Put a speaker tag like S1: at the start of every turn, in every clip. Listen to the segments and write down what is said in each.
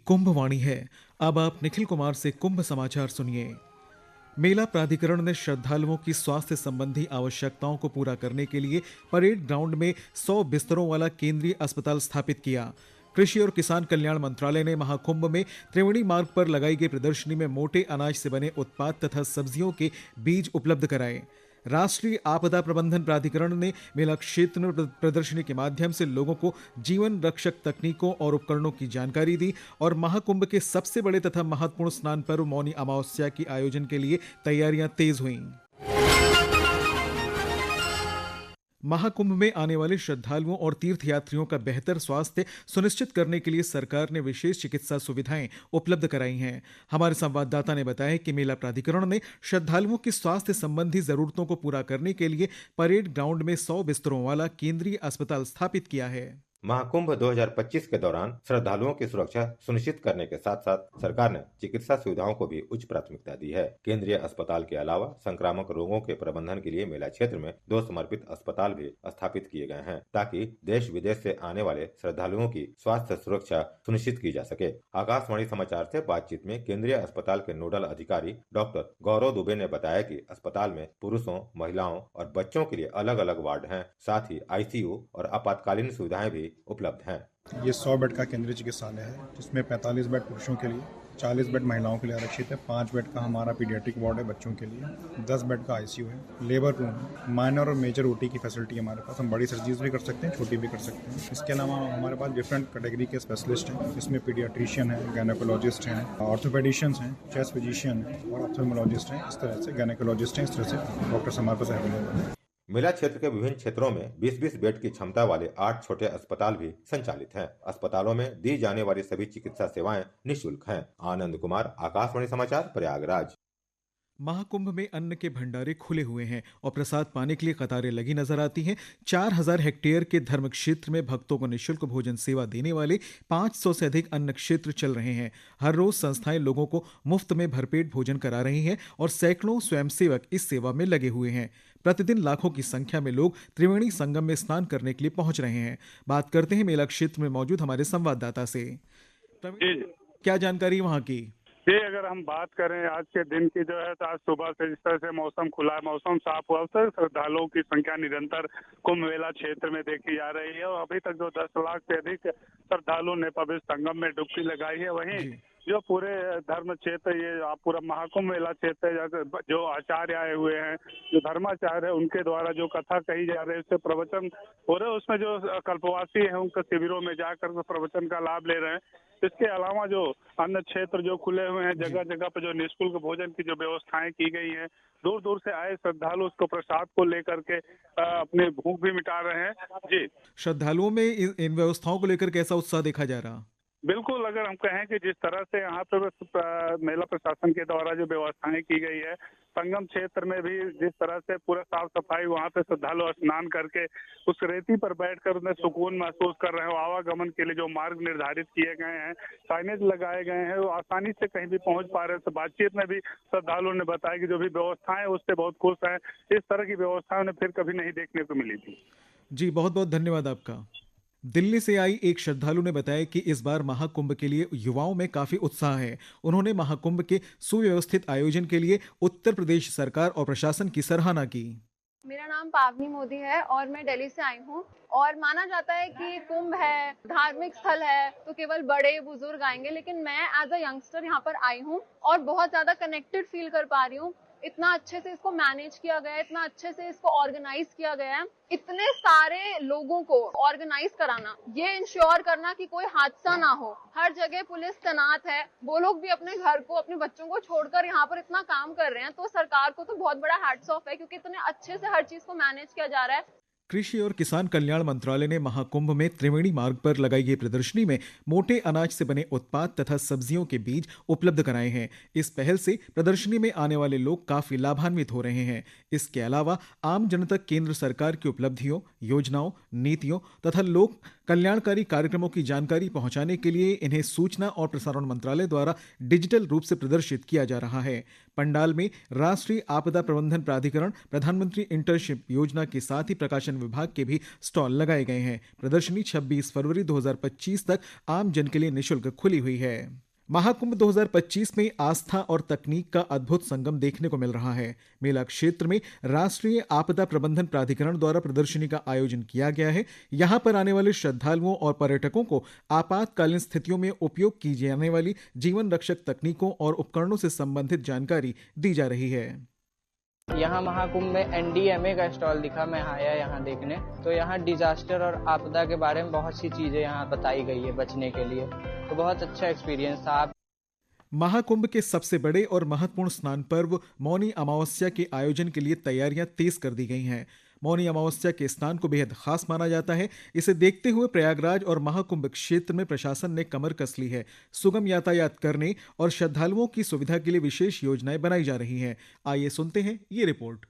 S1: कुंभ वाणी है। अब आप निखिल कुमार से कुंभ समाचार सुनिए। मेला प्राधिकरण ने श्रद्धालुओं की स्वास्थ्य संबंधी आवश्यकताओं को पूरा करने के लिए परेड ग्राउंड में 100 बिस्तरों वाला केंद्रीय अस्पताल स्थापित किया। कृषि और किसान कल्याण मंत्रालय ने महाकुंभ में त्रिवेणी मार्ग पर लगाई गई प्रदर्शनी में मोटे अनाज से बने उत्पाद तथा सब्जियों के बीज उपलब्ध कराए। राष्ट्रीय आपदा प्रबंधन प्राधिकरण ने मेला क्षेत्र में प्रदर्शनी के माध्यम से लोगों को जीवन रक्षक तकनीकों और उपकरणों की जानकारी दी और महाकुंभ के सबसे बड़े तथा महत्वपूर्ण स्नान पर्व मौनी अमावस्या की आयोजन के लिए तैयारियां तेज हुईं। महाकुंभ में आने वाले श्रद्धालुओं और तीर्थयात्रियों का बेहतर स्वास्थ्य सुनिश्चित करने के लिए सरकार ने विशेष चिकित्सा सुविधाएं उपलब्ध कराई हैं। हमारे संवाददाता ने बताया कि मेला प्राधिकरण ने श्रद्धालुओं की स्वास्थ्य संबंधी जरूरतों को पूरा करने के लिए परेड ग्राउंड में 100 बिस्तरों वाला केंद्रीय अस्पताल स्थापित किया है।
S2: महाकुंभ 2025 के दौरान श्रद्धालुओं की सुरक्षा सुनिश्चित करने के साथ साथ सरकार ने चिकित्सा सुविधाओं को भी उच्च प्राथमिकता दी है। केंद्रीय अस्पताल के अलावा संक्रामक रोगों के प्रबंधन के लिए मेला क्षेत्र में 2 समर्पित अस्पताल भी स्थापित किए गए हैं ताकि देश विदेश से आने वाले श्रद्धालुओं की स्वास्थ्य सुरक्षा सुनिश्चित की जा सके। आकाशवाणी समाचार से बातचीत में केंद्रीय अस्पताल के नोडल अधिकारी डॉक्टर गौरव दुबे ने बताया कि अस्पताल में पुरुषों, महिलाओं और बच्चों के लिए अलग अलग वार्ड हैं, साथ ही ICU और आपातकालीन सुविधाएं भी उपलब्ध हैं।
S3: ये 100 बेड का केंद्रीय चिकित्सालय है जिसमें 45 बेड पुरुषों के लिए, 40 बेड महिलाओं के लिए आरक्षित है, 5 बेड का हमारा पीडियाट्रिक वार्ड है बच्चों के लिए, 10 बेड का ICU है, लेबर रूम है, माइनर और मेजर OT की फैसिलिटी हमारे पास। हम बड़ी सर्जरीज भी कर सकते हैं, छोटी भी कर सकते हैं। इसके अलावा हमारे पास डिफरेंट कैटेगरी के स्पेशलिस्ट हैं, इसमें पीडियाट्रिशियन है, गायनेकोलॉजिस्ट हैं, ऑर्थोपेडिशियंस हैं, चेस्ट फिजिशियन है और ऑप्थेल्मोलॉजिस्ट हैं। इस तरह से गायनेकोलॉजिस्ट हैं, इस तरह से डॉक्टर्स हमारे पास अवेलेबल है।
S2: मेला क्षेत्र के विभिन्न क्षेत्रों में 20-20 बेड की क्षमता वाले 8 छोटे अस्पताल भी संचालित हैं। अस्पतालों में दी जाने वाली सभी चिकित्सा सेवाएं निःशुल्क हैं। आनंद कुमार, आकाशवाणी समाचार, प्रयागराज।
S1: महाकुंभ में अन्न के भंडारे खुले हुए हैं और प्रसाद पाने के लिए कतारें लगी नजर आती हैं। 4000 हेक्टेयर के धर्म क्षेत्र में भक्तों को निःशुल्क भोजन सेवा देने वाले 500 से अधिक अन्न क्षेत्र चल रहे हैं। हर रोज संस्थाएं लोगों को मुफ्त में भरपेट भोजन करा रही हैं और सैकड़ों स्वयंसेवक इस सेवा में लगे हुए हैं। प्रतिदिन लाखों की संख्या में लोग त्रिवेणी संगम में स्नान करने के लिए पहुंच रहे हैं। बात करते हैं मेला क्षेत्र में मौजूद हमारे संवाददाता से। क्या जानकारी वहां की?
S4: ये अगर हम बात करें आज के दिन की जो है तो आज सुबह से जिस तरह से मौसम खुला, मौसम साफ हुआ, तो श्रद्धालुओं की संख्या निरंतर कुंभ मेला क्षेत्र में देखी जा रही है और अभी तक जो 10 लाख से अधिक श्रद्धालुओं ने पवित्र संगम में डुबकी लगाई है। वहीं जो पूरे धर्म क्षेत्र, ये पूरा महाकुंभ मेला क्षेत्र, जो आचार्य आए हुए हैं, जो धर्माचार्य है, उनके द्वारा जो कथा कही जा रही है, उससे प्रवचन हो रहे हैं। उसमें जो कल्पवासी है उनके शिविरों में जाकर प्रवचन का लाभ ले रहे हैं। इसके अलावा जो अन्य क्षेत्र जो खुले हुए हैं, जगह जगह पर जो निःशुल्क भोजन की जो व्यवस्थाएं की गई हैं, दूर दूर से आए श्रद्धालु उसको प्रसाद को लेकर के अपनी भूख भी मिटा रहे हैं। जी,
S1: श्रद्धालुओं में इन व्यवस्थाओं को लेकर कैसा उत्साह देखा जा रहा?
S4: बिल्कुल, अगर हम कहें कि जिस तरह से यहाँ पर मेला प्रशासन के द्वारा जो व्यवस्थाएं की गई है, संगम क्षेत्र में भी जिस तरह से पूरा साफ सफाई, वहाँ पे श्रद्धालु स्नान करके उस रेती पर बैठकर उन्हें सुकून महसूस कर रहे हो। आवागमन के लिए जो मार्ग निर्धारित किए गए हैं, साइनेज लगाए गए हैं, वो आसानी से कहीं भी पहुंच पा रहे हैं। तो बातचीत में भी श्रद्धालुओं ने बताया कि जो भी व्यवस्थाएं उससे बहुत खुश हैं। इस तरह की व्यवस्थाएं उन्हें फिर कभी नहीं देखने को मिली थी।
S1: जी, बहुत बहुत धन्यवाद आपका। दिल्ली से आई एक श्रद्धालु ने बताया कि इस बार महाकुंभ के लिए युवाओं में काफी उत्साह है। उन्होंने महाकुंभ के सुव्यवस्थित आयोजन के लिए उत्तर प्रदेश सरकार और प्रशासन की सराहना की।
S5: मेरा नाम पावनी मोदी है और मैं दिल्ली से आई हूँ। और माना जाता है कि कुंभ है, धार्मिक स्थल है, तो केवल बड़े बुजुर्ग आएंगे, लेकिन मैं एज अ यंगस्टर यहाँ पर आई हूँ और बहुत ज्यादा कनेक्टेड फील कर पा रही हूँ। इतना अच्छे से इसको मैनेज किया गया है, इतना अच्छे से इसको ऑर्गेनाइज किया गया है। इतने सारे लोगों को ऑर्गेनाइज कराना, ये इंश्योर करना कि कोई हादसा ना हो। हर जगह पुलिस तैनात है, वो लोग भी अपने घर को, अपने बच्चों को छोड़कर यहाँ पर इतना काम कर रहे हैं। तो सरकार को तो बहुत बड़ा हैट्स ऑफ है क्योंकि इतने अच्छे से हर चीज को मैनेज किया जा रहा है।
S1: कृषि और किसान कल्याण मंत्रालय ने महाकुंभ में त्रिवेणी मार्ग पर लगाई गई प्रदर्शनी में मोटे अनाज से बने उत्पाद तथा सब्जियों के बीज उपलब्ध कराए हैं। इस पहल से प्रदर्शनी में आने वाले लोग काफी लाभान्वित हो रहे हैं। इसके अलावा आम जन तक केंद्र सरकार की उपलब्धियों, योजनाओं, नीतियों तथा लोक कल्याणकारी कार्यक्रमों की जानकारी पहुंचाने के लिए इन्हें सूचना और प्रसारण मंत्रालय द्वारा डिजिटल रूप से प्रदर्शित किया जा रहा है। पंडाल में राष्ट्रीय आपदा प्रबंधन प्राधिकरण, प्रधानमंत्री इंटर्नशिप योजना के साथ ही प्रकाशन विभाग के भी स्टॉल लगाए गए हैं। प्रदर्शनी 26 फरवरी 2025 तक आम जन के लिए निःशुल्क खुली हुई है। महाकुंभ 2025 में आस्था और तकनीक का अद्भुत संगम देखने को मिल रहा है। मेला क्षेत्र में राष्ट्रीय आपदा प्रबंधन प्राधिकरण द्वारा प्रदर्शनी का आयोजन किया गया है। यहां पर आने वाले श्रद्धालुओं और पर्यटकों को आपातकालीन स्थितियों में उपयोग की जाने वाली जीवन रक्षक तकनीकों और उपकरणों से संबंधित जानकारी दी जा रही है।
S6: यहाँ महाकुंभ में NDMA का स्टॉल दिखा, मैं आया यहाँ देखने। तो यहाँ डिजास्टर और आपदा के बारे में बहुत सी चीजें यहाँ बताई गई है बचने के लिए, तो बहुत अच्छा एक्सपीरियंस था।
S1: महाकुंभ के सबसे बड़े और महत्वपूर्ण स्नान पर्व मौनी अमावस्या के आयोजन के लिए तैयारियां तेज कर दी गई हैं। मौनी अमावस्या के स्नान को बेहद खास माना जाता है। इसे देखते हुए प्रयागराज और महाकुंभ क्षेत्र में प्रशासन ने कमर कस ली है। सुगम यातायात करने और श्रद्धालुओं की सुविधा के लिए विशेष योजनाएं बनाई जा रही हैं। आइए सुनते हैं ये रिपोर्ट।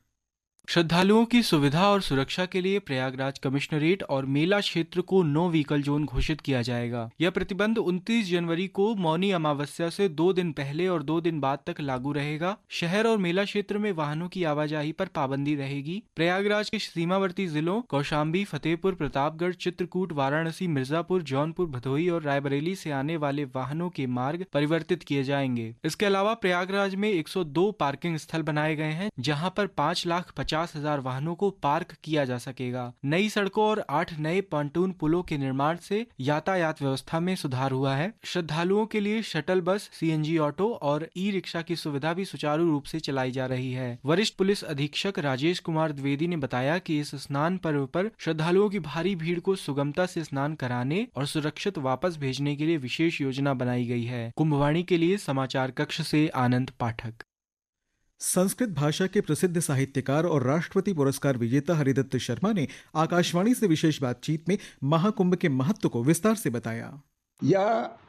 S7: श्रद्धालुओं की सुविधा और सुरक्षा के लिए प्रयागराज कमिश्नरेट और मेला क्षेत्र को नो व्हीकल जोन घोषित किया जाएगा। यह प्रतिबंध 29 जनवरी को मौनी अमावस्या से 2 दिन पहले और 2 दिन बाद तक लागू रहेगा। शहर और मेला क्षेत्र में वाहनों की आवाजाही पर पाबंदी रहेगी। प्रयागराज के सीमावर्ती जिलों कौशाम्बी, फतेहपुर, प्रतापगढ़, चित्रकूट, वाराणसी, मिर्जापुर, जौनपुर, भदोही और रायबरेली से आने वाले वाहनों के मार्ग परिवर्तित किए जाएंगे। इसके अलावा प्रयागराज में 102 पार्किंग स्थल बनाए गए हैं, जहाँ पर 5,50,000 वाहनों को पार्क किया जा सकेगा। नई सड़कों और 8 नए पॉन्टून पुलों के निर्माण से यातायात व्यवस्था में सुधार हुआ है। श्रद्धालुओं के लिए शटल बस, CNG ऑटो और ई-रिक्शा की सुविधा भी सुचारू रूप से चलाई जा रही है। वरिष्ठ पुलिस अधीक्षक राजेश कुमार द्विवेदी ने बताया कि इस स्नान पर्व पर श्रद्धालुओं की भारी भीड़ को सुगमता से स्नान कराने और सुरक्षित वापस भेजने के लिए विशेष योजना बनाई गई है। कुंभवाणी के लिए समाचार कक्ष से आनंद पाठक।
S1: संस्कृत भाषा के प्रसिद्ध साहित्यकार और राष्ट्रपति पुरस्कार विजेता हरिदत्त शर्मा ने आकाशवाणी से विशेष बातचीत में महाकुंभ के महत्व को विस्तार से बताया।
S8: यह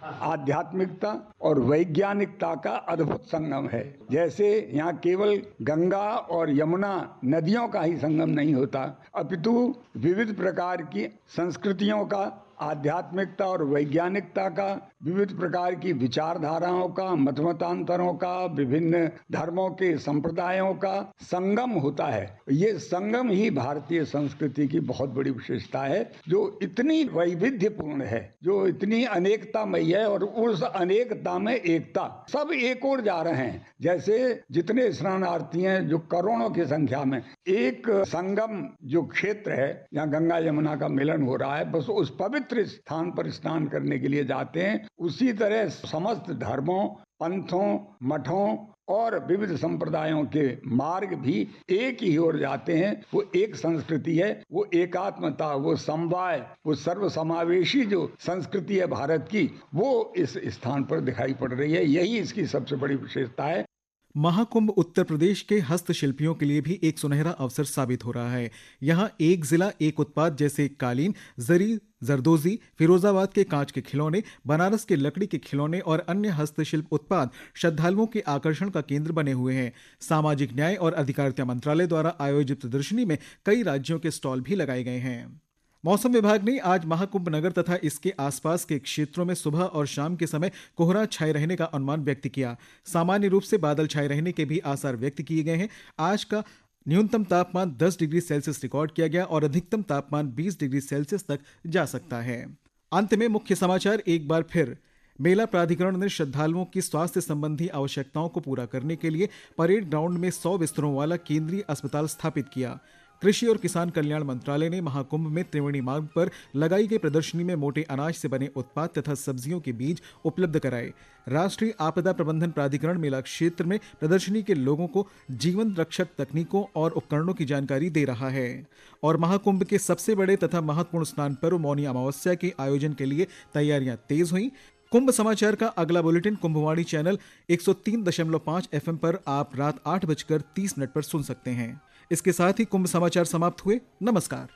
S8: आध्यात्मिकता और वैज्ञानिकता का अद्भुत संगम है। जैसे यहाँ केवल गंगा और यमुना नदियों का ही संगम नहीं होता, अपितु विविध प्रकार की संस्कृतियों का, आध्यात्मिकता और वैज्ञानिकता का, विविध प्रकार की विचारधाराओं का, मतमतांतरों का, विभिन्न धर्मों के संप्रदायों का संगम होता है। ये संगम ही भारतीय संस्कृति की बहुत बड़ी विशेषता है, जो इतनी वैविध्यपूर्ण है, जो इतनी अनेकतामयी है और उस अनेकता में एकता। सब एक ओर जा रहे हैं। जैसे जितने स्नानार्थी हैं, जो करोड़ों की संख्या में, एक संगम जो क्षेत्र है जहाँ गंगा यमुना का मिलन हो रहा है, बस उस पवित्र स्थान पर स्नान करने के लिए जाते हैं। उसी तरह समस्त धर्मों, पंथों, मठों और विविध संप्रदायों के मार्ग भी एक ही ओर जाते हैं। वो एक संस्कृति है, वो एकात्मता, वो समवाय, वो सर्वसमावेशी जो संस्कृति है भारत की, वो इस स्थान पर दिखाई पड़ रही है। यही इसकी सबसे बड़ी विशेषता है।
S1: महाकुंभ उत्तर प्रदेश के हस्तशिल्पियों के लिए भी एक सुनहरा अवसर साबित हो रहा है। यहाँ एक जिला एक उत्पाद जैसे कालीन, जरी, जरदोजी, फिरोजाबाद के कांच के खिलौने, बनारस के लकड़ी के खिलौने और अन्य हस्तशिल्प उत्पाद श्रद्धालुओं के आकर्षण का केंद्र बने हुए हैं। सामाजिक न्याय और अधिकारिता मंत्रालय द्वारा आयोजित प्रदर्शनी में कई राज्यों के स्टॉल भी लगाए गए हैं। मौसम विभाग ने आज महाकुंभ नगर तथा इसके आसपास के क्षेत्रों में सुबह और शाम के समय कोहरा छाए रहने का अनुमान व्यक्त किया। सामान्य रूप से बादल छाए रहने के भी आसार व्यक्त किए गए हैं। आज का न्यूनतम तापमान 10 डिग्री सेल्सियस रिकॉर्ड किया गया और अधिकतम तापमान 20 डिग्री सेल्सियस तक जा सकता है। अंत में मुख्य समाचार एक बार फिर। मेला प्राधिकरण ने श्रद्धालुओं की स्वास्थ्य संबंधी आवश्यकताओं को पूरा करने के लिए परेड ग्राउंड में 100 बिस्तरों वाला केंद्रीय अस्पताल स्थापित किया। कृषि और किसान कल्याण मंत्रालय ने महाकुंभ में त्रिवेणी मार्ग पर लगाई गई प्रदर्शनी में मोटे अनाज से बने उत्पाद तथा सब्जियों के बीज उपलब्ध कराए। राष्ट्रीय आपदा प्रबंधन प्राधिकरण मेला क्षेत्र में प्रदर्शनी के लोगों को जीवन रक्षक तकनीकों और उपकरणों की जानकारी दे रहा है। और महाकुंभ के सबसे बड़े तथा महत्वपूर्ण स्नान पर्व मौनी अमावस्या के आयोजन के लिए तैयारियां तेज हुई। कुंभ समाचार का अगला बुलेटिन कुंभवाणी चैनल 103.5 FM पर आप रात 8:30 पर सुन सकते हैं। इसके साथ ही कुंभ समाचार समाप्त हुए। नमस्कार।